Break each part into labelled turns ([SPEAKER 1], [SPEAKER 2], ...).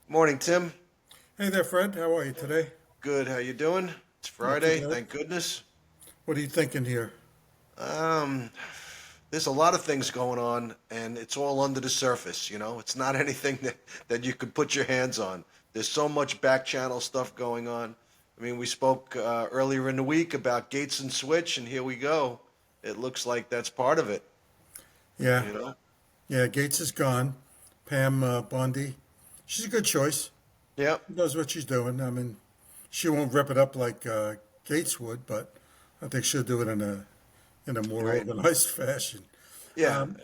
[SPEAKER 1] Morning, Tim.
[SPEAKER 2] Hey there, Fred. How are you today?
[SPEAKER 1] Good. How you doing? It's
[SPEAKER 2] Not too
[SPEAKER 1] Friday,
[SPEAKER 2] bad.
[SPEAKER 1] thank goodness.
[SPEAKER 2] What are you thinking here?
[SPEAKER 1] Um, there's a lot of things going on, and it's all under the surface. It's not anything that you could put your hands on. There's so much back channel stuff going on. I mean, we spoke earlier in the week about Gates and Switch, and here we go. It looks like that's part of it.
[SPEAKER 2] Yeah,
[SPEAKER 1] You know?
[SPEAKER 2] yeah. Gates is gone. Pam Bondi, she's a good choice.
[SPEAKER 1] Yep.
[SPEAKER 2] She knows what she's doing. I mean, she won't rip it up like Gates would, but I think she'll do it in a more
[SPEAKER 1] Right.
[SPEAKER 2] organized fashion.
[SPEAKER 1] Yeah.
[SPEAKER 2] Um,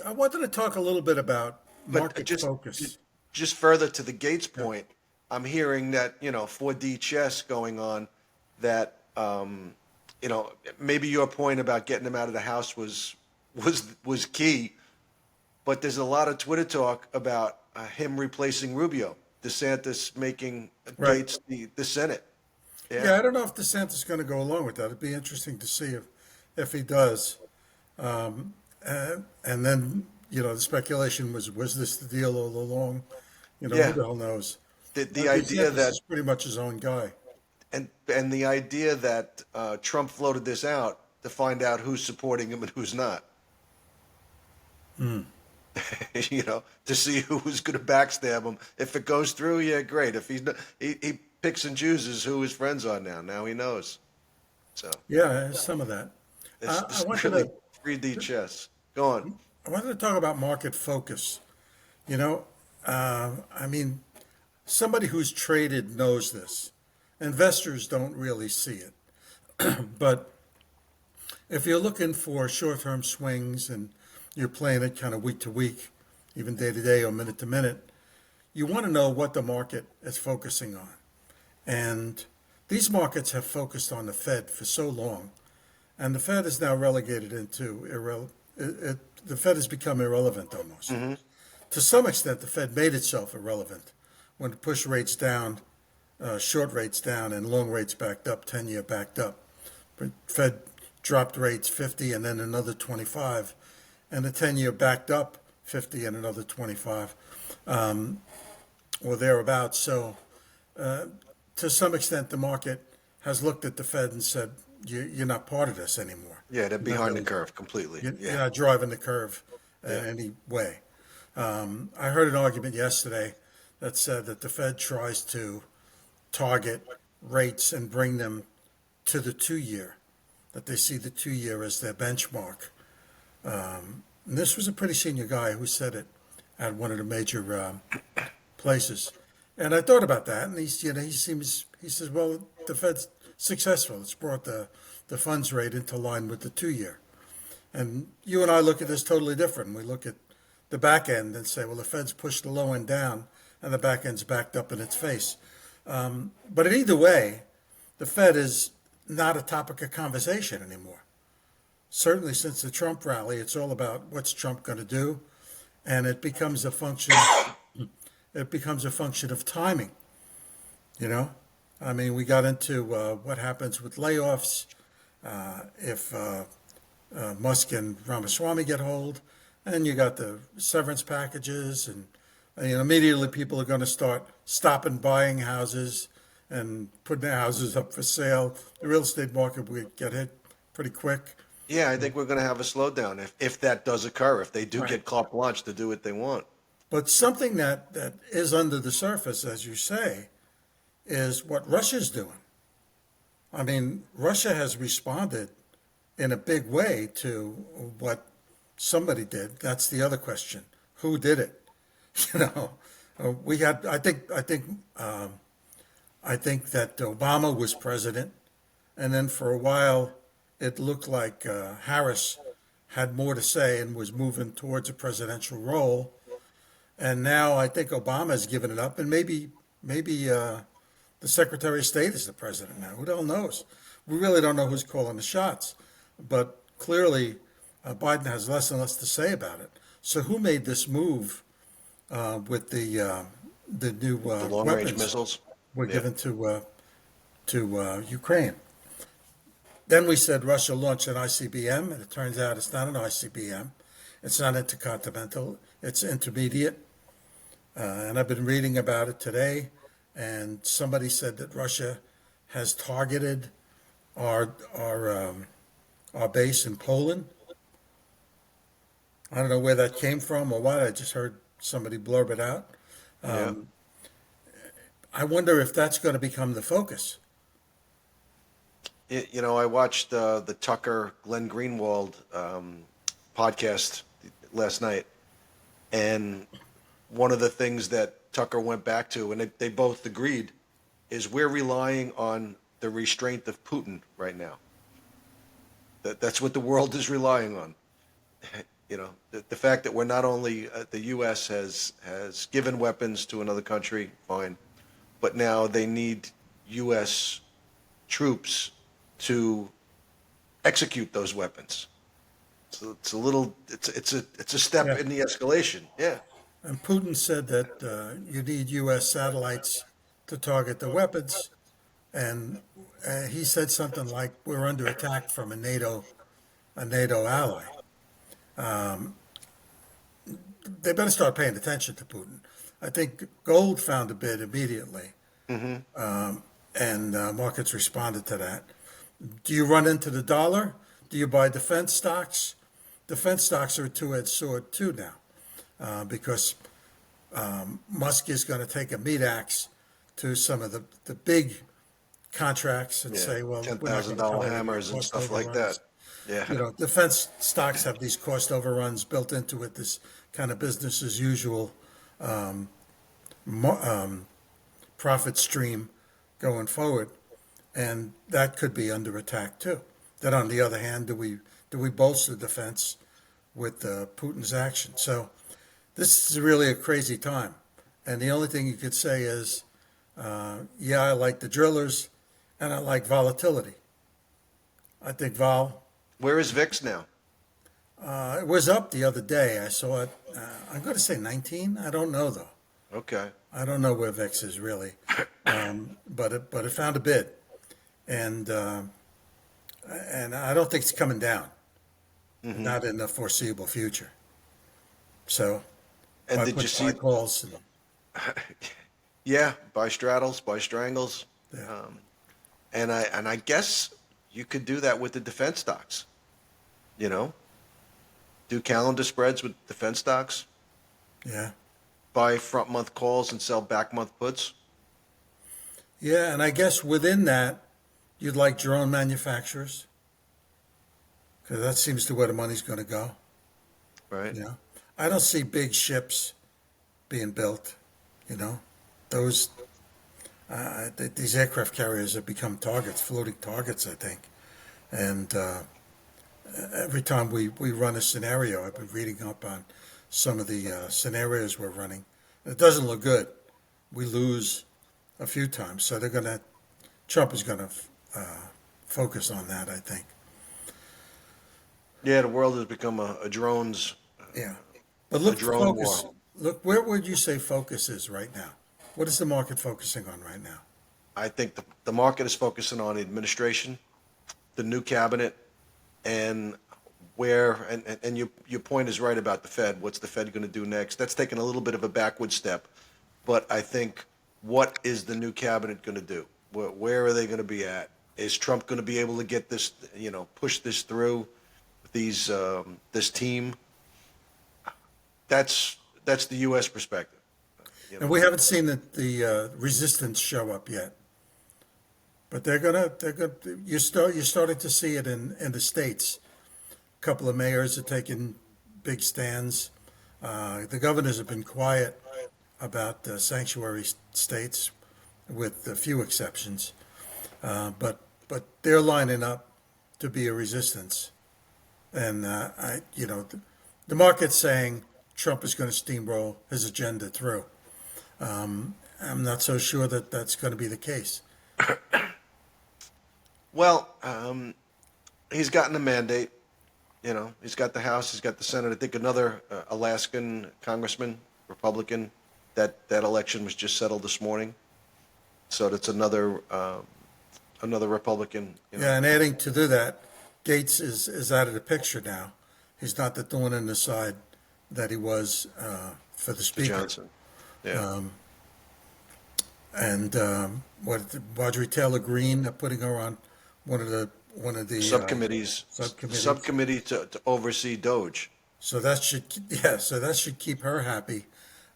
[SPEAKER 2] I wanted to talk a little bit about
[SPEAKER 1] But
[SPEAKER 2] market
[SPEAKER 1] just
[SPEAKER 2] focus.
[SPEAKER 1] just further to the Gates
[SPEAKER 2] Yeah.
[SPEAKER 1] point, I'm hearing that 4D chess going on. That maybe your point about getting him out of the house was key. But there's a lot of Twitter talk about him replacing Rubio, DeSantis making
[SPEAKER 2] Right.
[SPEAKER 1] Gates the Senate. Yeah,
[SPEAKER 2] Yeah, I don't know if DeSantis is going to go along with that. It'd be interesting to see if he does. And then, the speculation was this the deal all along? Who
[SPEAKER 1] yeah.
[SPEAKER 2] the hell knows?
[SPEAKER 1] The idea
[SPEAKER 2] DeSantis
[SPEAKER 1] that
[SPEAKER 2] is pretty much his own guy.
[SPEAKER 1] and the idea that Trump floated this out to find out who's supporting him and who's not.
[SPEAKER 2] Hmm.
[SPEAKER 1] To see who was going to backstab him. If it goes through, yeah, great. If he's not, he picks and chooses who his friends are now. Now he knows. So
[SPEAKER 2] Yeah, some of that.
[SPEAKER 1] it's,
[SPEAKER 2] I
[SPEAKER 1] it's
[SPEAKER 2] wanted
[SPEAKER 1] really
[SPEAKER 2] to
[SPEAKER 1] 3D chess. Go on.
[SPEAKER 2] I wanted to talk about market focus. You know, I mean, somebody who's traded knows this. Investors don't really see it, but if you're looking for short-term swings and you're playing it kind of week to week, even day to day or minute to minute, you want to know what the market is focusing on. And these markets have focused on the Fed for so long, and the Fed is now relegated into the Fed has become irrelevant almost.
[SPEAKER 1] Hmm.
[SPEAKER 2] To some extent, the Fed made itself irrelevant when it pushed rates down, short rates down, and long rates backed up, 10-year backed up. But Fed dropped rates 50 and then another 25, and the 10-year backed up 50 and another 25, or thereabouts. So, uh, to some extent, the market has looked at the Fed and said, "You're not part of this anymore.
[SPEAKER 1] Yeah, they're
[SPEAKER 2] You're not
[SPEAKER 1] behind the
[SPEAKER 2] really,
[SPEAKER 1] curve completely.
[SPEAKER 2] you're
[SPEAKER 1] Yeah,
[SPEAKER 2] not driving the curve
[SPEAKER 1] yeah.
[SPEAKER 2] in any way." I heard an argument yesterday that said that the Fed tries to target rates and bring them to the 2 year, that they see the 2 year as their benchmark. And this was a pretty senior guy who said it at one of the major places. And I thought about that, and he says, well, the Fed's successful. It's brought the funds rate into line with the 2 year. And you and I look at this totally different. We look at the back end and say, well, the Fed's pushed the low end down and the back end's backed up in its face. But in either way, the Fed is not a topic of conversation anymore. Certainly since the Trump rally, it's all about what's Trump going to do, and it becomes a function of timing. You know, I mean, we got into what happens with layoffs if Musk and Ramaswamy get hold, and you got the severance packages, and immediately people are going to start stopping buying houses and putting their houses up for sale. The real estate market would get hit pretty quick.
[SPEAKER 1] Yeah, I think we're going to have a slowdown if that does occur. If they do
[SPEAKER 2] Right.
[SPEAKER 1] get carte blanche to do what they want.
[SPEAKER 2] But something that is under the surface, as you say, is what Russia's doing. I mean, Russia has responded in a big way to what somebody did. That's the other question. Who did it? You know, we had. I think that Obama was president, and then for a while, it looked like Harris had more to say and was moving towards a presidential role. And now I think Obama's given it up, and maybe the Secretary of State is the president now. Who the hell knows? We really don't know who's calling the shots, but clearly Biden has less and less to say about it. So who made this move with the new
[SPEAKER 1] The long range
[SPEAKER 2] weapons
[SPEAKER 1] missiles.
[SPEAKER 2] were
[SPEAKER 1] Yeah.
[SPEAKER 2] given to Ukraine? Then we said Russia launched an ICBM, and it turns out it's not an ICBM. It's not intercontinental. It's intermediate. And I've been reading about it today, and somebody said that Russia has targeted our base in Poland. I don't know where that came from or what. I just heard somebody blurb it out.
[SPEAKER 1] Yeah.
[SPEAKER 2] I wonder if that's going to become the focus.
[SPEAKER 1] I watched the Tucker Glenn Greenwald podcast last night, and one of the things that Tucker went back to, and they both agreed, is we're relying on the restraint of Putin right now. That's what the world is relying on. The fact that we're not only the U.S. has given weapons to another country, fine, but now they need U.S. troops to execute those weapons. So it's a step
[SPEAKER 2] Yeah.
[SPEAKER 1] in the escalation. Yeah.
[SPEAKER 2] And Putin said that you need U.S. satellites to target the weapons, and he said something like, "We're under attack from a NATO ally." They better start paying attention to Putin. I think gold found a bid immediately,
[SPEAKER 1] Hmm.
[SPEAKER 2] and markets responded to that. Do you run into the dollar? Do you buy defense stocks? Defense stocks are a two-edged sword too now, because Musk is going to take a meat axe to some of the big contracts and
[SPEAKER 1] Yeah.
[SPEAKER 2] say, well,
[SPEAKER 1] ten
[SPEAKER 2] we're not
[SPEAKER 1] thousand
[SPEAKER 2] going to
[SPEAKER 1] dollar
[SPEAKER 2] tolerate your
[SPEAKER 1] hammers and
[SPEAKER 2] cost
[SPEAKER 1] stuff like that.
[SPEAKER 2] overruns.
[SPEAKER 1] Yeah.
[SPEAKER 2] Defense stocks have these cost overruns built into it, this kind of business as usual profit stream going forward. And that could be under attack too. Then on the other hand, do we bolster defense with Putin's action? So this is really a crazy time. And the only thing you could say is, yeah, I like the drillers and I like volatility. I think
[SPEAKER 1] Where is VIX now?
[SPEAKER 2] it was up the other day. I saw it. I'm going to say 19. I don't know though.
[SPEAKER 1] Okay.
[SPEAKER 2] I don't know where VIX is really, but it found a bid, and I don't think it's coming down,
[SPEAKER 1] Hmm.
[SPEAKER 2] not in the foreseeable future. So
[SPEAKER 1] And
[SPEAKER 2] I
[SPEAKER 1] did you
[SPEAKER 2] put
[SPEAKER 1] see?
[SPEAKER 2] my calls. And,
[SPEAKER 1] Yeah, buy straddles, buy strangles,
[SPEAKER 2] yeah,
[SPEAKER 1] um, and I guess you could do that with the defense stocks. You know, do calendar spreads with defense stocks,
[SPEAKER 2] yeah,
[SPEAKER 1] buy front month calls and sell back month puts.
[SPEAKER 2] yeah, and I guess within that, you'd like drone manufacturers because that seems to where the money's going to go.
[SPEAKER 1] Right.
[SPEAKER 2] You know, I don't see big ships being built. You know, those these aircraft carriers have become targets, floating targets, I think. And every time we run a scenario, I've been reading up on some of the scenarios we're running. It doesn't look good. We lose a few times, so Trump is going to focus on that, I think.
[SPEAKER 1] Yeah, the world has become a drones
[SPEAKER 2] Yeah. But
[SPEAKER 1] a
[SPEAKER 2] look,
[SPEAKER 1] drone war.
[SPEAKER 2] focus. Look, where would you say focus is right now? What is the market focusing on right now?
[SPEAKER 1] I think the market is focusing on the administration, the new cabinet, and and your point is right about the Fed. What's the Fed going to do next? That's taken a little bit of a backward step, but I think what is the new cabinet going to do? Where are they going to be at? Is Trump going to be able to get this, push this through? This team. That's the U.S. perspective. You
[SPEAKER 2] And
[SPEAKER 1] know.
[SPEAKER 2] we haven't seen the resistance show up yet, but they're gonna. You're starting to see it in the states. A couple of mayors are taking big stands. The governors have been quiet about sanctuary states, with a few exceptions, but they're lining up to be a resistance. And the market's saying Trump is going to steamroll his agenda through. I'm not so sure that that's going to be the case.
[SPEAKER 1] Well, he's gotten a mandate. He's got the House, he's got the Senate. I think another Alaskan congressman, Republican, that election was just settled this morning. So that's another Republican.
[SPEAKER 2] Yeah, and adding to do that, Gates is out of the picture now. He's not the thorn in the side that he was for the
[SPEAKER 1] To
[SPEAKER 2] speaker.
[SPEAKER 1] Johnson. Yeah.
[SPEAKER 2] And what Marjorie Taylor Greene, putting her on one of the
[SPEAKER 1] Subcommittees,
[SPEAKER 2] subcommittees.
[SPEAKER 1] subcommittee to oversee Doge.
[SPEAKER 2] So that should, yeah, so that should keep her happy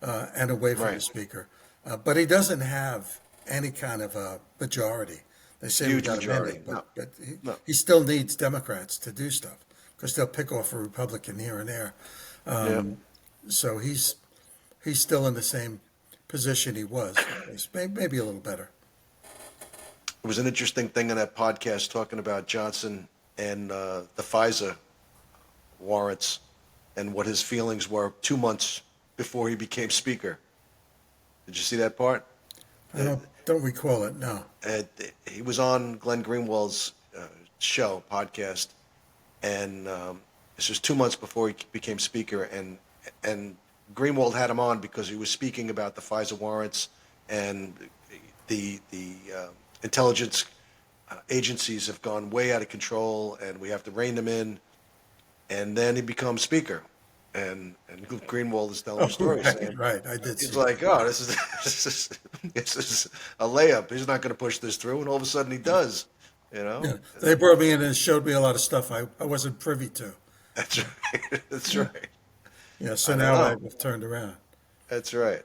[SPEAKER 2] and away from the
[SPEAKER 1] Right.
[SPEAKER 2] speaker. But he doesn't have any kind of a majority. They say we
[SPEAKER 1] Huge
[SPEAKER 2] got a
[SPEAKER 1] majority.
[SPEAKER 2] minute,
[SPEAKER 1] No,
[SPEAKER 2] but
[SPEAKER 1] no.
[SPEAKER 2] he still needs Democrats to do stuff because they'll pick off a Republican here and there.
[SPEAKER 1] Yeah.
[SPEAKER 2] So he's still in the same position he was, maybe a little better.
[SPEAKER 1] It was an interesting thing in that podcast talking about Johnson and the FISA warrants and what his feelings were 2 months before he became speaker. Did you see that part?
[SPEAKER 2] I don't recall it. No.
[SPEAKER 1] Uh, he was on Glenn Greenwald's show podcast, and this was 2 months before he became speaker, and Greenwald had him on because he was speaking about the FISA warrants and the intelligence agencies have gone way out of control, and we have to rein them in. And then he becomes speaker, and Greenwald is telling the story, saying,
[SPEAKER 2] Right. I did
[SPEAKER 1] he's
[SPEAKER 2] see.
[SPEAKER 1] like, oh, this is this is a layup. He's not going to push this through, and all of a sudden he does. You know,
[SPEAKER 2] Yeah, they brought me in and showed me a lot of stuff I wasn't privy to.
[SPEAKER 1] that's right. That's right.
[SPEAKER 2] Yeah, so
[SPEAKER 1] I don't
[SPEAKER 2] now
[SPEAKER 1] know.
[SPEAKER 2] I've turned around.
[SPEAKER 1] That's right.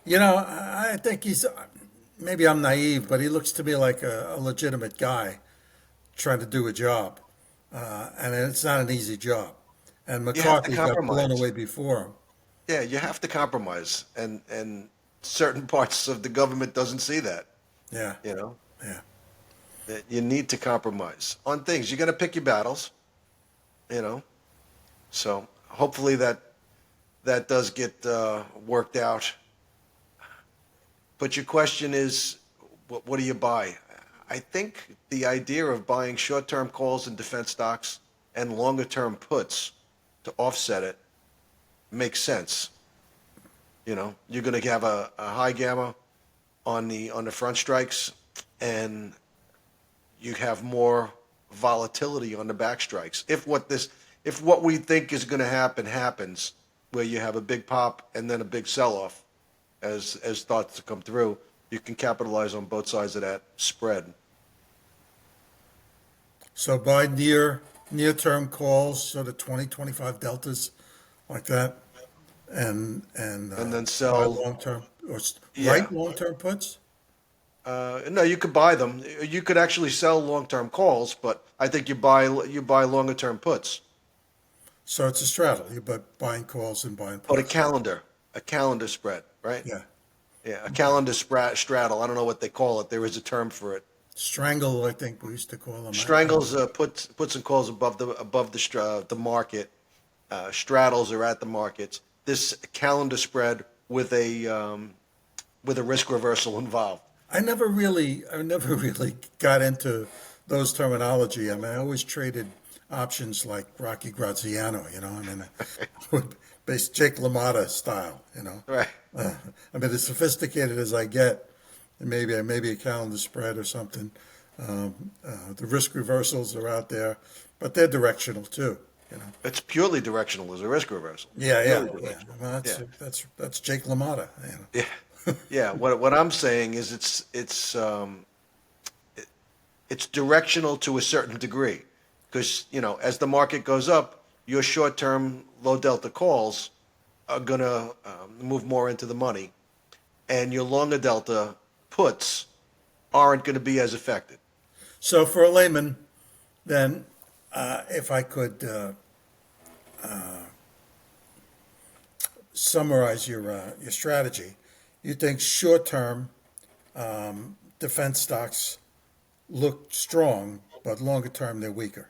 [SPEAKER 2] You know, I think maybe I'm naive, but he looks to me like a legitimate guy trying to do a job. And it's not an easy job. And
[SPEAKER 1] You have to
[SPEAKER 2] McCarthy got blown
[SPEAKER 1] compromise.
[SPEAKER 2] away before him.
[SPEAKER 1] Yeah, you have to compromise, and certain parts of the government doesn't see that.
[SPEAKER 2] Yeah,
[SPEAKER 1] You know,
[SPEAKER 2] yeah.
[SPEAKER 1] that you need to compromise on things. You got to pick your battles. You know, so hopefully that does get worked out. But your question is, what do you buy? I think the idea of buying short-term calls in defense stocks and longer-term puts to offset it makes sense. You know, you're going to have a high gamma on the front strikes, and you have more volatility on the back strikes. If what we think is going to happen happens, where you have a big pop and then a big sell-off, as thoughts to come through, you can capitalize on both sides of that spread.
[SPEAKER 2] So buy near term calls, sort of 2025 deltas like that, and
[SPEAKER 1] And then
[SPEAKER 2] buy
[SPEAKER 1] sell.
[SPEAKER 2] long term or
[SPEAKER 1] Yeah.
[SPEAKER 2] write long term puts.
[SPEAKER 1] No, you could buy them. You could actually sell long-term calls, but I think you buy longer-term puts.
[SPEAKER 2] So it's a straddle. You buying calls and buying
[SPEAKER 1] But
[SPEAKER 2] puts.
[SPEAKER 1] a calendar spread, right?
[SPEAKER 2] Yeah.
[SPEAKER 1] Yeah, a calendar straddle. I don't know what they call it. There is a term for it.
[SPEAKER 2] Strangle, I think we used to call them.
[SPEAKER 1] Strangles puts and calls above the market. Straddles are at the markets. This calendar spread with a risk reversal involved.
[SPEAKER 2] I never really got into those terminology. I mean, I always traded options like Rocky Graziano, I mean, based Jake LaMotta style.
[SPEAKER 1] Right.
[SPEAKER 2] I mean, as sophisticated as I get, maybe a calendar spread or something. The risk reversals are out there, but they're directional too.
[SPEAKER 1] It's purely directional as a risk reversal.
[SPEAKER 2] Yeah, yeah,
[SPEAKER 1] Purely
[SPEAKER 2] yeah.
[SPEAKER 1] directional.
[SPEAKER 2] Well,
[SPEAKER 1] Yeah.
[SPEAKER 2] that's Jake LaMotta.
[SPEAKER 1] Yeah. Yeah. What I'm saying is it's directional to a certain degree, because as the market goes up, your short-term low delta calls are gonna move more into the money, and your longer delta puts aren't going to be as affected.
[SPEAKER 2] So for a layman, then, if I could summarize your strategy, you think short term defense stocks look strong, but longer term they're weaker,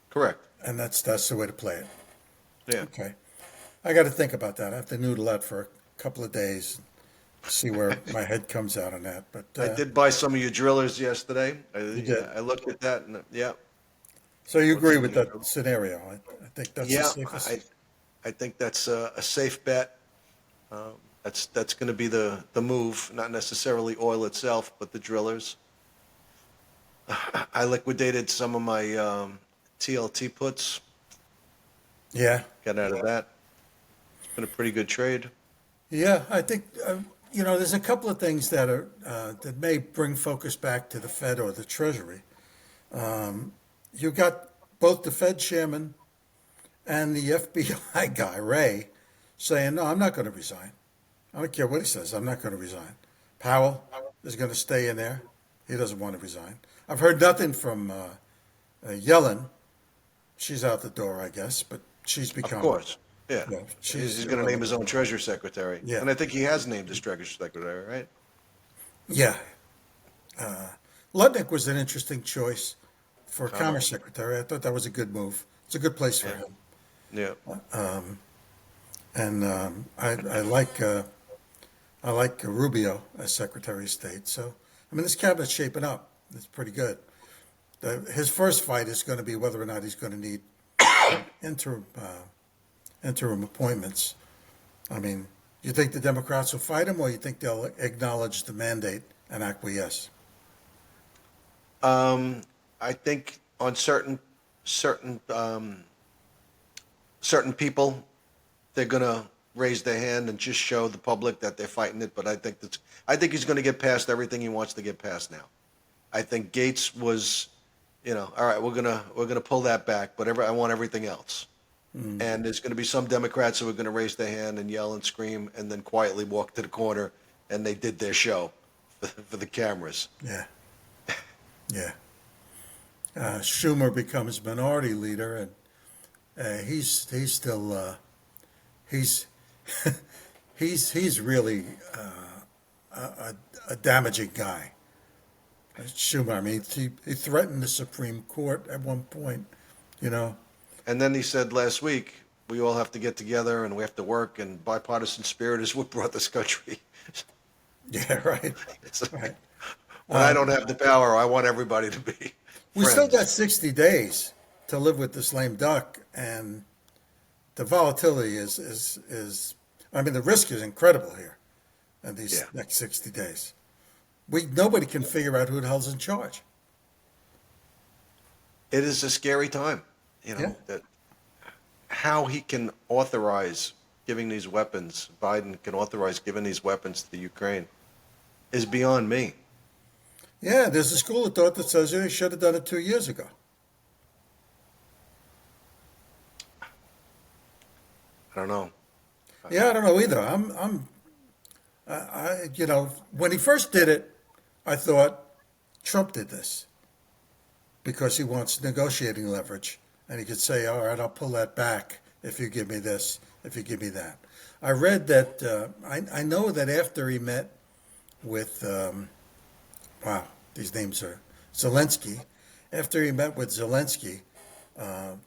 [SPEAKER 1] Correct.
[SPEAKER 2] and that's the way to play it.
[SPEAKER 1] Yeah.
[SPEAKER 2] Okay, I got to think about that. I have to noodle that for a couple of days, see where my head comes out on that. But
[SPEAKER 1] I did buy some of your drillers yesterday.
[SPEAKER 2] you did.
[SPEAKER 1] I looked at that, and yeah,
[SPEAKER 2] So you
[SPEAKER 1] looked
[SPEAKER 2] agree
[SPEAKER 1] at
[SPEAKER 2] with
[SPEAKER 1] the
[SPEAKER 2] that scenario? I think that's the
[SPEAKER 1] yeah.
[SPEAKER 2] safest.
[SPEAKER 1] I think that's a safe bet. That's going to be the move, not necessarily oil itself, but the drillers. I liquidated some of my TLT puts.
[SPEAKER 2] Yeah.
[SPEAKER 1] Got out of that. It's been a pretty good trade.
[SPEAKER 2] Yeah, I think there's a couple of things that are that may bring focus back to the Fed or the Treasury. You got both the Fed chairman and the FBI guy Ray saying, "No, I'm not going to resign. I don't care what he says. I'm not going to resign." Powell is going to stay in there. He doesn't want to resign. I've heard nothing from Yellen. She's out the door, I guess, but she's
[SPEAKER 1] Of
[SPEAKER 2] become,
[SPEAKER 1] course. Yeah. He's,
[SPEAKER 2] she's
[SPEAKER 1] he's going to name his own treasury secretary.
[SPEAKER 2] yeah,
[SPEAKER 1] And I think he has named his treasury secretary, right?
[SPEAKER 2] yeah. Lutnick was an interesting choice for
[SPEAKER 1] Commerce.
[SPEAKER 2] Commerce Secretary. I thought that was a good move. It's a good place for
[SPEAKER 1] Yeah.
[SPEAKER 2] him.
[SPEAKER 1] Yeah.
[SPEAKER 2] And I like Rubio as Secretary of State. So I mean, this cabinet's shaping up. It's pretty good. His first fight is going to be whether or not he's going to need interim interim appointments. I mean, you think the Democrats will fight him, or you think they'll acknowledge the mandate and acquiesce?
[SPEAKER 1] I think on certain certain people, they're gonna raise their hand and just show the public that they're fighting it. But I think he's gonna get past everything he wants to get past now. I think Gates was, all right, we're gonna pull that back, but I want everything else. And there's gonna be some Democrats who are gonna raise their hand and yell and scream, and then quietly walk to the corner, and they did their show for the cameras.
[SPEAKER 2] Yeah, yeah. Schumer becomes minority leader, and he's still he's he's really a damaging guy. Schumer, I mean, he threatened the Supreme Court at one point, you know.
[SPEAKER 1] And then he said last week, we all have to get together and we have to work, and bipartisan spirit is what brought this country.
[SPEAKER 2] Yeah, right,
[SPEAKER 1] It's
[SPEAKER 2] right.
[SPEAKER 1] like, when I don't have the power, I want everybody to be
[SPEAKER 2] We still got
[SPEAKER 1] friends.
[SPEAKER 2] 60 days to live with this lame duck, and the volatility is I mean, the risk is incredible here in these
[SPEAKER 1] Yeah,
[SPEAKER 2] next 60 days. Nobody can figure out who the hell's in charge.
[SPEAKER 1] it is a scary time,
[SPEAKER 2] Yeah.
[SPEAKER 1] that how he can authorize giving these weapons, Biden can authorize giving these weapons to Ukraine is beyond me.
[SPEAKER 2] Yeah, there's a school of thought that says they should have done it 2 years ago.
[SPEAKER 1] I don't know.
[SPEAKER 2] Yeah, I don't know either. When he first did it, I thought Trump did this because he wants negotiating leverage, and he could say, "All right, I'll pull that back if you give me this, if you give me that." I read that. I know that after he met with, wow, these names are Zelensky. After he met with Zelensky,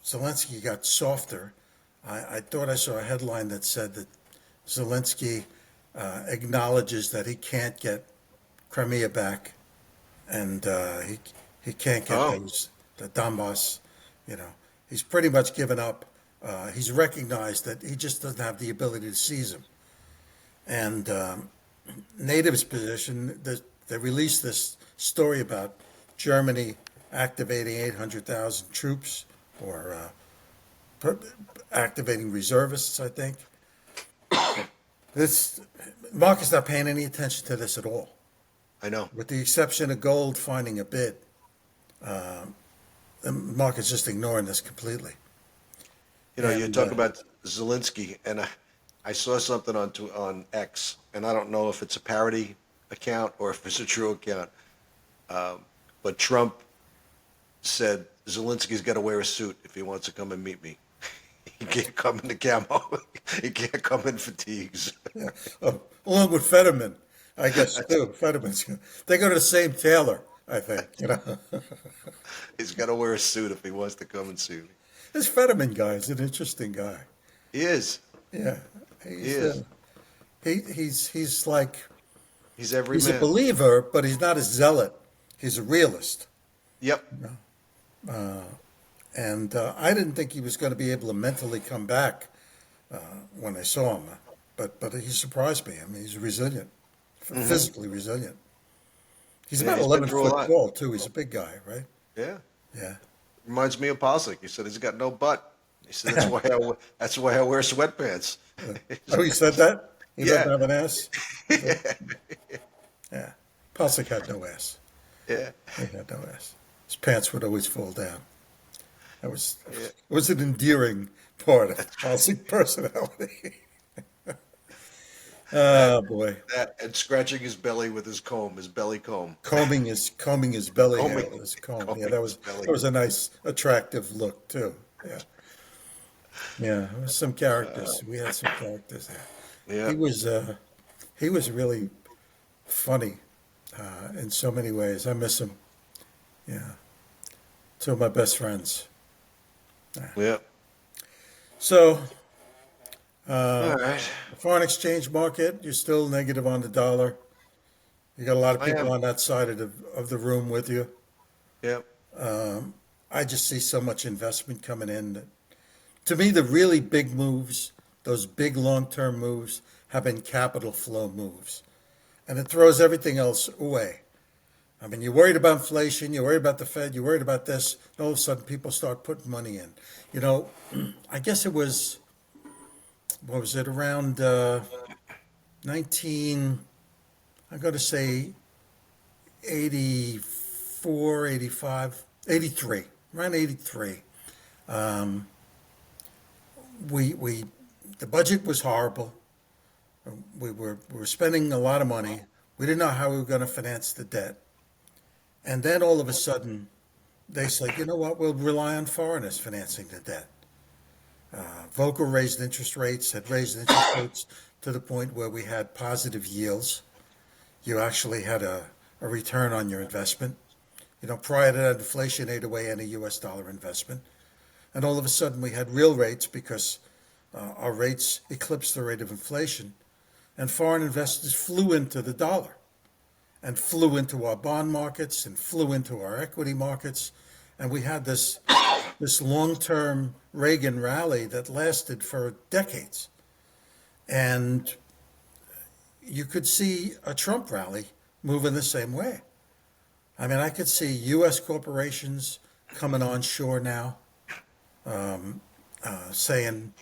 [SPEAKER 2] Zelensky got softer. I thought I saw a headline that said that Zelensky acknowledges that he can't get Crimea back, and he can't get
[SPEAKER 1] Oh,
[SPEAKER 2] the Donbass. You know, he's pretty much given up. He's recognized that he just doesn't have the ability to seize them. And NATO's position, they released this story about Germany activating 800,000 troops, or activating reservists, I think. This market's not paying any attention to this at all,
[SPEAKER 1] I know.
[SPEAKER 2] with the exception of gold finding a bid. The market's just ignoring this completely.
[SPEAKER 1] You
[SPEAKER 2] And
[SPEAKER 1] talk about Zelensky, and I saw something on X, and I don't know if it's a parody account or if it's a true account. But Trump said Zelensky's got to wear a suit if he wants to come and meet me. He can't come in the camo. He can't come in fatigues.
[SPEAKER 2] yeah, along with Fetterman, I guess too. They go to the same tailor, I think.
[SPEAKER 1] He's got to wear a suit if he wants to come and see me.
[SPEAKER 2] This Fetterman guy is an interesting guy.
[SPEAKER 1] He is.
[SPEAKER 2] Yeah,
[SPEAKER 1] He
[SPEAKER 2] he's
[SPEAKER 1] is.
[SPEAKER 2] he's like
[SPEAKER 1] He's every
[SPEAKER 2] he's a
[SPEAKER 1] man.
[SPEAKER 2] believer, but he's not a zealot. He's a realist.
[SPEAKER 1] Yep.
[SPEAKER 2] And I didn't think he was going to be able to mentally come back uh, when I saw him, but he surprised me. I mean, he's resilient,
[SPEAKER 1] Hmm.
[SPEAKER 2] physically resilient. He's
[SPEAKER 1] Yeah,
[SPEAKER 2] about
[SPEAKER 1] he's been
[SPEAKER 2] 11
[SPEAKER 1] through a
[SPEAKER 2] foot
[SPEAKER 1] lot.
[SPEAKER 2] tall too. He's a big guy, right?
[SPEAKER 1] Yeah.
[SPEAKER 2] Yeah.
[SPEAKER 1] Reminds me of Posick. He said he's got no butt. He said that's why I wear sweatpants.
[SPEAKER 2] Oh, he said that? He doesn't
[SPEAKER 1] Yeah.
[SPEAKER 2] have an ass. Is that- Yeah. Pelsick had no ass.
[SPEAKER 1] Yeah.
[SPEAKER 2] He had no ass. His pants would always fall down. That was
[SPEAKER 1] Yeah.
[SPEAKER 2] it was an endearing part of Pelsick personality.
[SPEAKER 1] That,
[SPEAKER 2] Oh boy.
[SPEAKER 1] that, and scratching his belly with his belly comb.
[SPEAKER 2] Combing his belly hair
[SPEAKER 1] Combing,
[SPEAKER 2] with his comb. Yeah,
[SPEAKER 1] combing
[SPEAKER 2] that
[SPEAKER 1] his
[SPEAKER 2] was
[SPEAKER 1] belly.
[SPEAKER 2] that was a nice, attractive look too. Yeah, yeah. There was some characters. We had some characters there.
[SPEAKER 1] Yeah.
[SPEAKER 2] He was he was really funny in so many ways. I miss him. Yeah, two of my best friends.
[SPEAKER 1] Yeah.
[SPEAKER 2] So
[SPEAKER 1] All right.
[SPEAKER 2] the foreign exchange market, you're still negative on the dollar. You got a lot of
[SPEAKER 1] I
[SPEAKER 2] people
[SPEAKER 1] am.
[SPEAKER 2] on that side of the room with you.
[SPEAKER 1] Yeah.
[SPEAKER 2] I just see so much investment coming in. To me, the really big moves, those big long-term moves, have been capital flow moves. And it throws everything else away. I mean, you're worried about inflation, you're worried about the Fed, you're worried about this, and all of a sudden people start putting money in. You know, I guess it was, what was it, around 19, I'm going to say 84, 85, 83, around 83. Um, we the budget was horrible. We were spending a lot of money. We didn't know how we were going to finance the debt. And then all of a sudden, they said, you know what, we'll rely on foreigners financing the debt. Volcker raised interest rates, had raised interest rates to the point where we had positive yields. You actually had a return on your investment. You know, prior to that, inflation ate away any US dollar investment. And all of a sudden, we had real rates because our rates eclipsed the rate of inflation. And foreign investors flew into the dollar and flew into our bond markets and flew into our equity markets. And we had this long-term Reagan rally that lasted for decades. And you could see a Trump rally moving the same way. I mean, I could see U.S. corporations coming onshore now, saying,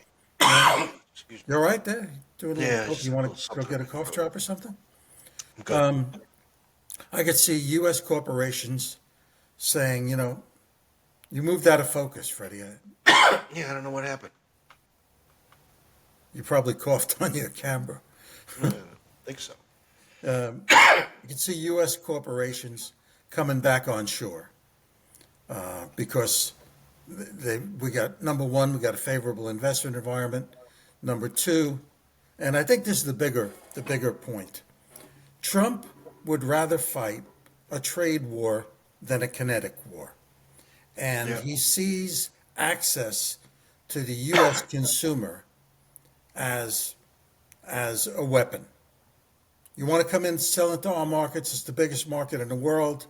[SPEAKER 1] Excuse me.
[SPEAKER 2] "You're right there. Do a little
[SPEAKER 1] Yeah.
[SPEAKER 2] cough.
[SPEAKER 1] Just
[SPEAKER 2] You
[SPEAKER 1] a
[SPEAKER 2] want
[SPEAKER 1] little
[SPEAKER 2] to go
[SPEAKER 1] something
[SPEAKER 2] get
[SPEAKER 1] in
[SPEAKER 2] a
[SPEAKER 1] my
[SPEAKER 2] cough
[SPEAKER 1] throat.
[SPEAKER 2] drop or something?"
[SPEAKER 1] I'm good.
[SPEAKER 2] I could see U.S. corporations saying, you moved out of focus, Freddie.
[SPEAKER 1] Yeah. I don't know what happened.
[SPEAKER 2] You probably coughed on your camera.
[SPEAKER 1] I don't think so.
[SPEAKER 2] You can see U.S. corporations coming back onshore because we got, number one, we got a favorable investment environment. Number two, and I think this is the bigger point. Trump would rather fight a trade war than a kinetic war. And
[SPEAKER 1] Yeah.
[SPEAKER 2] he sees access to the U.S. consumer as a weapon. You want to come in and sell into our markets? It's the biggest market in the world.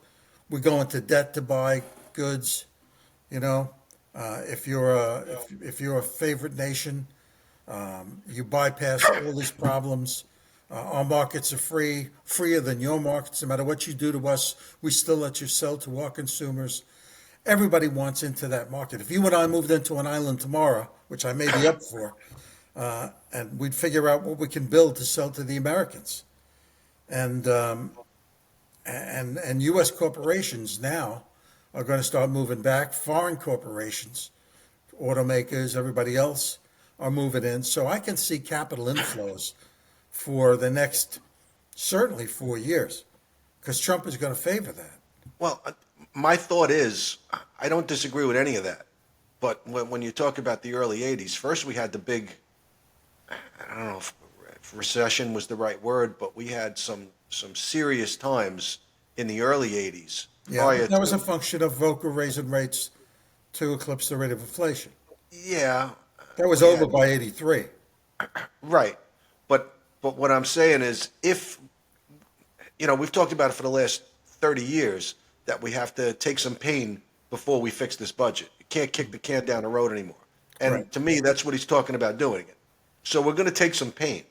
[SPEAKER 2] We go into debt to buy goods. You know, if you're a favorite nation, you bypass all these problems. Our markets are freer than your markets. No matter what you do to us, we still let you sell to our consumers. Everybody wants into that market. If you and I moved into an island tomorrow, which I may be up for, and we'd figure out what we can build to sell to the Americans, and U.S. corporations now are going to start moving back. Foreign corporations, automakers, everybody else are moving in. So I can see capital inflows for the next certainly 4 years because Trump is going to favor that.
[SPEAKER 1] Well, my thought is, I don't disagree with any of that. But when you talk about the early 80s, first we had the big, I don't know if recession was the right word, but we had some serious times in the early 80s
[SPEAKER 2] Yeah,
[SPEAKER 1] prior
[SPEAKER 2] but that was a
[SPEAKER 1] to,
[SPEAKER 2] function of Volcker raising rates to eclipse the rate of inflation.
[SPEAKER 1] yeah,
[SPEAKER 2] That was
[SPEAKER 1] we
[SPEAKER 2] over
[SPEAKER 1] had,
[SPEAKER 2] by 83.
[SPEAKER 1] right. But what I'm saying is, if, we've talked about it for the last 30 years, that we have to take some pain before we fix this budget. You can't kick the can down the road anymore.
[SPEAKER 2] Right.
[SPEAKER 1] And to me, that's what he's talking about doing it. So we're going to take some pain.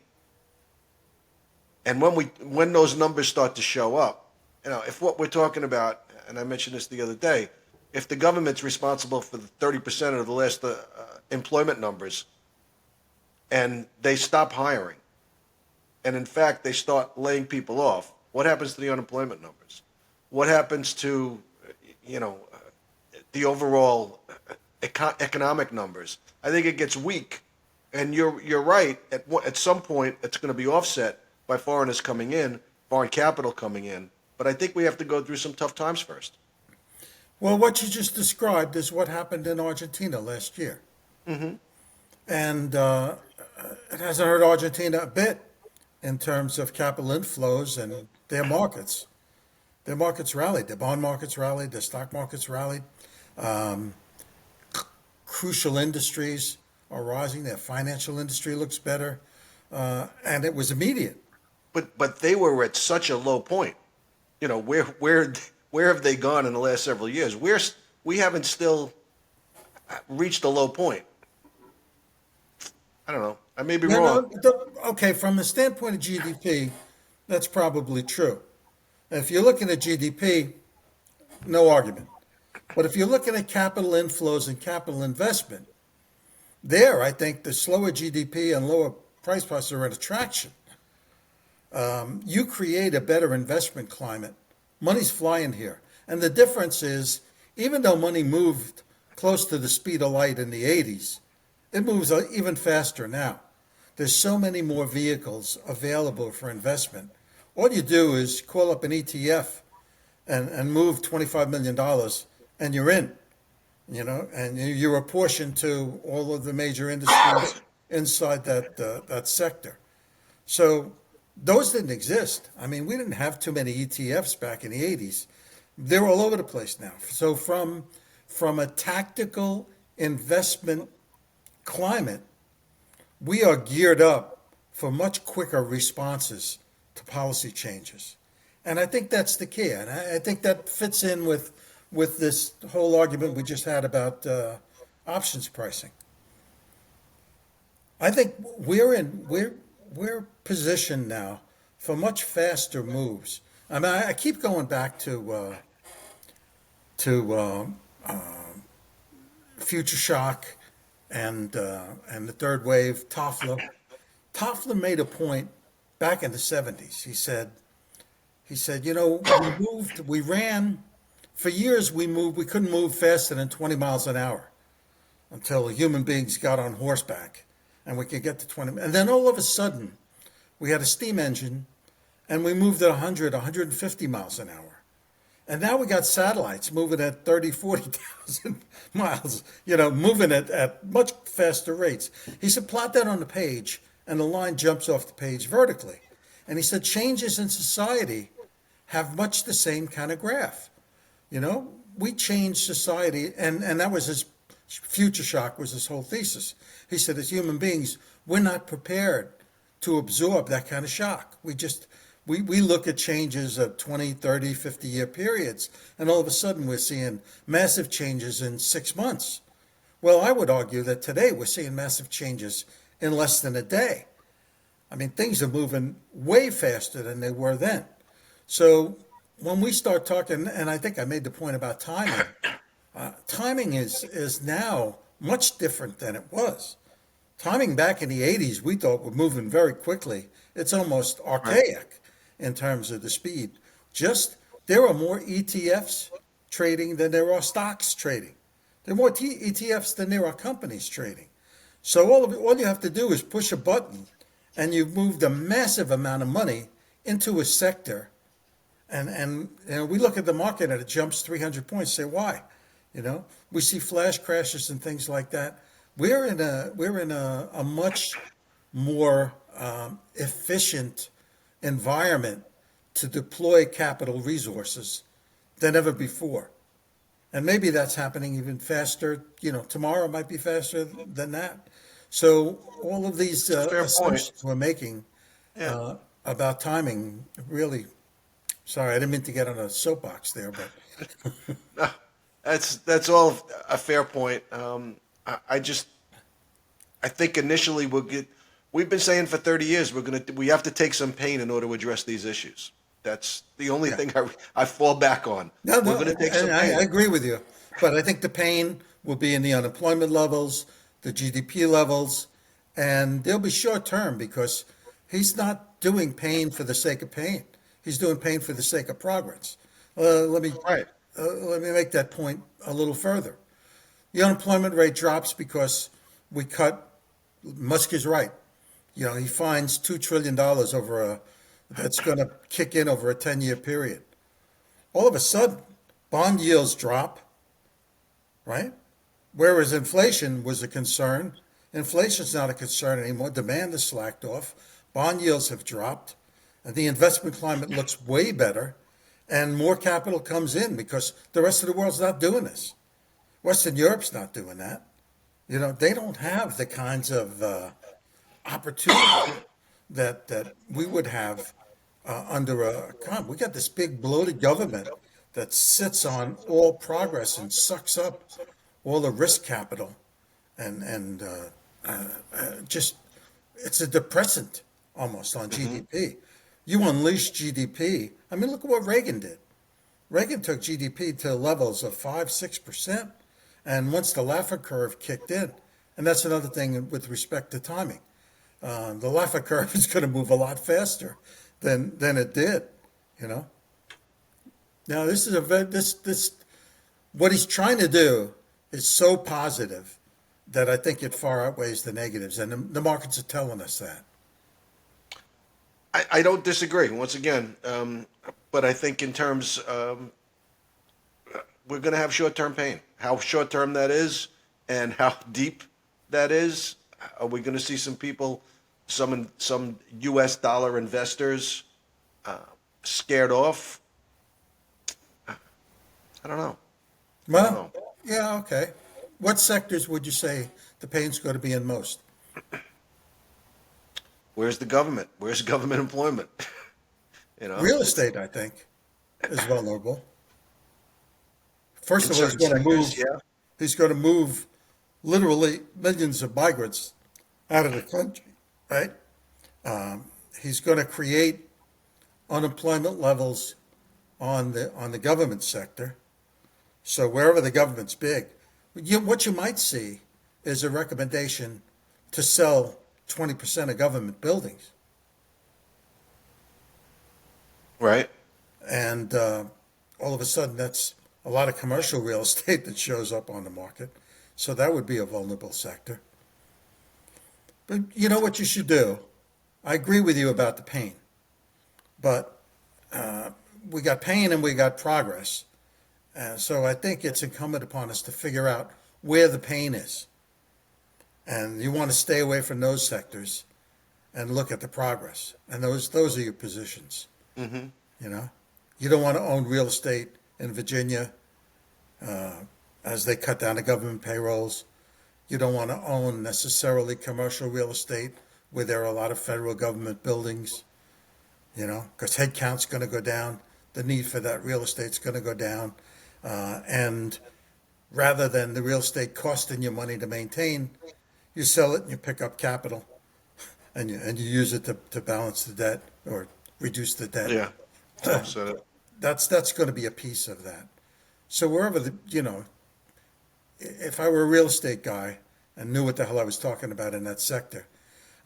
[SPEAKER 1] And when those numbers start to show up, if what we're talking about, and I mentioned this the other day, if the government's responsible for the 30% of the last employment numbers, and they stop hiring, and in fact they start laying people off, what happens to the unemployment numbers? What happens to, you know, the overall economic numbers? I think it gets weak, and you're right. At some point, it's going to be offset by foreigners coming in, foreign capital coming in. But I think we have to go through some tough times first.
[SPEAKER 2] Well, what you just described is what happened in Argentina last year. And it hasn't hurt Argentina a bit in terms of capital inflows and their markets. Their markets rallied, their bond markets rallied, their stock markets rallied. Um, Crucial industries are rising, their financial industry looks better, and it was immediate.
[SPEAKER 1] But they were at such a low point. You know, where have they gone in the last several years? We haven't still reached a low point. I don't know. I may be
[SPEAKER 2] No,
[SPEAKER 1] wrong.
[SPEAKER 2] no, okay, from the standpoint of GDP, that's probably true. If you're looking at GDP, no argument. But if you're looking at capital inflows and capital investment, there, I think the slower GDP and lower price prices are an attraction. You create a better investment climate. Money's flying here. And the difference is, even though money moved close to the speed of light in the 80s, it moves even faster now. There's so many more vehicles available for investment. All you do is call up an ETF and move $25 million and you're in, and you're apportioned to all of the major industries inside that sector. So those didn't exist. I mean, we didn't have too many ETFs back in the 80s. They're all over the place now. So from a tactical investment climate, we are geared up for much quicker responses to policy changes. And I think that's the key. And I think that fits in with this whole argument we just had about options pricing. I think we're positioned now for much faster moves. I mean, I keep going back to future shock and the third wave, Toffler. Toffler made a point back in the 70s. He said, we ran, for years we couldn't move faster than 20 miles an hour until human beings got on horseback and we could get to 20. And then all of a sudden, we had a steam engine and we moved at 100, 150 miles an hour. And now we got satellites moving at 30, 40,000 miles, moving at much faster rates. He said, plot that on the page, and the line jumps off the page vertically. And he said, changes in society have much the same kind of graph. We change society, and that was his future shock, was his whole thesis. He said, as human beings, we're not prepared to absorb that kind of shock. We look at changes of 20, 30, 50-year periods, and all of a sudden we're seeing massive changes in 6 months. Well, I would argue that today we're seeing massive changes in less than a day. I mean, things are moving way faster than they were then. So when we start talking, and I think I made the point about timing, timing is now much different than it was. Timing back in the 80s, we thought we're moving very quickly. It's almost archaic in terms of the speed. There are more ETFs trading than there are stocks trading. There are more ETFs than there are companies trading. So all you have to do is push a button and you've moved a massive amount of money into a sector. And we look at the market and it jumps 300 points. Say, why? We see flash crashes and things like that. We're in a much more efficient environment to deploy capital resources than ever before. And maybe that's happening even faster. Tomorrow might be faster than that. So all of these assumptions we're making about timing, really, sorry, I didn't mean to get on a soapbox there, but.
[SPEAKER 1] That's all a fair point. I think initially we've been saying for 30 years we have to take some pain in order to address these issues. That's the only thing I fall back on.
[SPEAKER 2] No,
[SPEAKER 1] we're going to take some pain.
[SPEAKER 2] I agree with you, but I think the pain will be in the unemployment levels, the GDP levels, and they'll be short term because He's not doing pain for the sake of pain. He's doing pain for the sake of progress. Let me
[SPEAKER 1] Right.
[SPEAKER 2] let me make that point a little further. The unemployment rate drops because we cut. Musk is right. You know, he finds $2 trillion over a that's going to kick in over a 10-year period. All of a sudden, bond yields drop, right? Whereas inflation was a concern, inflation's not a concern anymore. Demand has slacked off. Bond yields have dropped. And the investment climate looks way better. And more capital comes in because the rest of the world's not doing this. Western Europe's not doing that. You know, they don't have the kinds of opportunity that we would have under a we got this big bloated government that sits on all progress and sucks up all the risk capital and just it's a depressant almost on
[SPEAKER 1] Hmm.
[SPEAKER 2] GDP. You unleash GDP. I mean, look at what Reagan did. Reagan took GDP to levels of 5, 6%, and once the Laffer curve kicked in, and that's another thing with respect to timing. The Laffer curve is going to move a lot faster than it did. You know. Now this is a this what he's trying to do is so positive that I think it far outweighs the negatives, and the markets are telling us that.
[SPEAKER 1] I don't disagree. Once again, but I think in terms, we're going to have short-term pain. How short-term that is, and how deep that is. Are we going to see some people, some U.S. dollar investors, uh, scared off? I don't know. I don't
[SPEAKER 2] Well,
[SPEAKER 1] know.
[SPEAKER 2] yeah, okay. What sectors would you say the pain's going to be in most?
[SPEAKER 1] Where's the government? Where's government employment? You know,
[SPEAKER 2] Real
[SPEAKER 1] it's
[SPEAKER 2] estate, I think, is vulnerable. First
[SPEAKER 1] in
[SPEAKER 2] of all,
[SPEAKER 1] certain sectors. Yeah.
[SPEAKER 2] he's going to move literally millions of migrants out of the country, right? He's going to create unemployment levels on the government sector. So wherever the government's big, what you might see is a recommendation to sell 20% of government buildings,
[SPEAKER 1] Right.
[SPEAKER 2] and all of a sudden that's a lot of commercial real estate that shows up on the market. So that would be a vulnerable sector. But you know what you should do? I agree with you about the pain, but we got pain and we got progress. So I think it's incumbent upon us to figure out where the pain is. And you want to stay away from those sectors and look at the progress. And those are your positions.
[SPEAKER 1] Hmm.
[SPEAKER 2] You know, you don't want to own real estate in Virginia as they cut down the government payrolls. You don't want to own necessarily commercial real estate where there are a lot of federal government buildings. You know, because headcount's going to go down. The need for that real estate's going to go down. And rather than the real estate costing you money to maintain, you sell it and you pick up capital and you use it to balance the debt or reduce the debt.
[SPEAKER 1] Yeah. So, so
[SPEAKER 2] That's going to be a piece of that. So wherever if I were a real estate guy and knew what the hell I was talking about in that sector,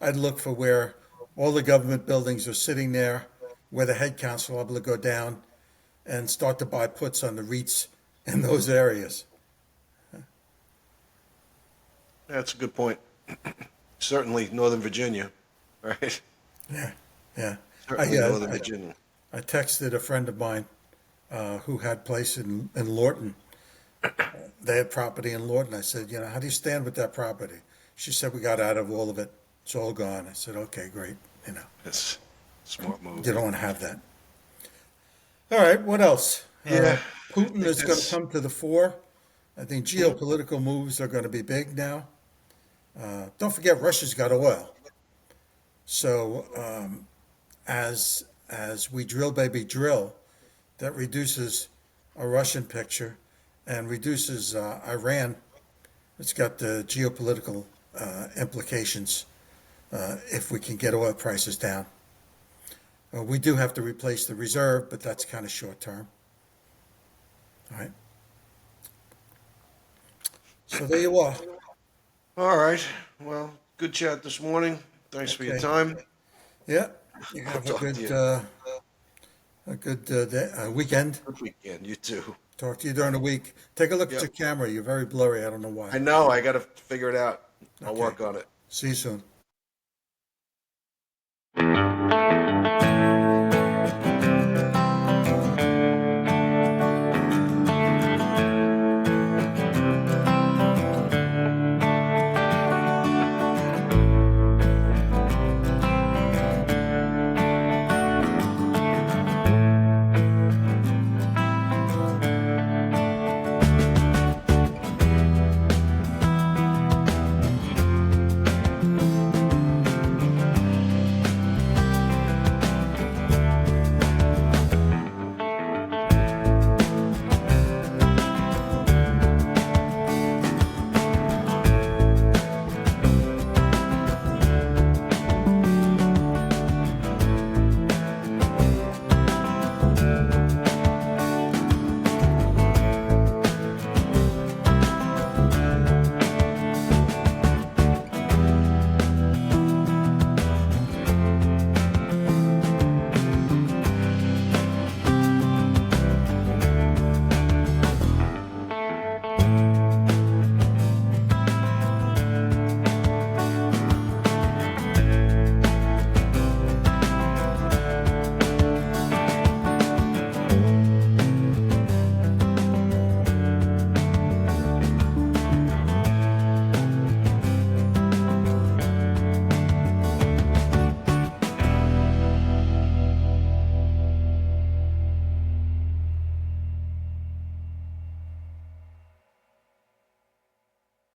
[SPEAKER 2] I'd look for where all the government buildings are sitting there, where the headcounts are able to go down, and start to buy puts on the REITs in those areas.
[SPEAKER 1] that's a good point. Certainly, Northern Virginia, right?
[SPEAKER 2] Yeah, yeah.
[SPEAKER 1] Certainly, Northern Virginia.
[SPEAKER 2] I texted a friend of mine who had place in Lorton. They had property in Lorton. I said, how do you stand with that property? She said, we got out of all of it. It's all gone. I said, okay, great.
[SPEAKER 1] It's a smart move.
[SPEAKER 2] You don't want to have that. All right, what else?
[SPEAKER 1] Yeah, I
[SPEAKER 2] Putin
[SPEAKER 1] think
[SPEAKER 2] is going to
[SPEAKER 1] that's.
[SPEAKER 2] come to the fore. I think
[SPEAKER 1] Mhm.
[SPEAKER 2] geopolitical moves are going to be big now. Don't forget, Russia's got oil. So as we drill, baby, drill, that reduces a Russian picture and reduces Iran. It's got the geopolitical implications if we can get oil prices down. We do have to replace the reserve, but that's kind of short term. All right. So there you are.
[SPEAKER 1] All right. Well, good chat this morning. Thanks for your
[SPEAKER 2] Okay.
[SPEAKER 1] time.
[SPEAKER 2] Yeah, you
[SPEAKER 1] I'll
[SPEAKER 2] have
[SPEAKER 1] talk to you.
[SPEAKER 2] a good weekend.
[SPEAKER 1] Good weekend. You too.
[SPEAKER 2] Talk to you during the week. Take a look at
[SPEAKER 1] Yep.
[SPEAKER 2] your camera. You're very blurry. I don't know why.
[SPEAKER 1] I know. I got to figure it out. I'll
[SPEAKER 2] Okay.
[SPEAKER 1] work on it.
[SPEAKER 2] See you soon.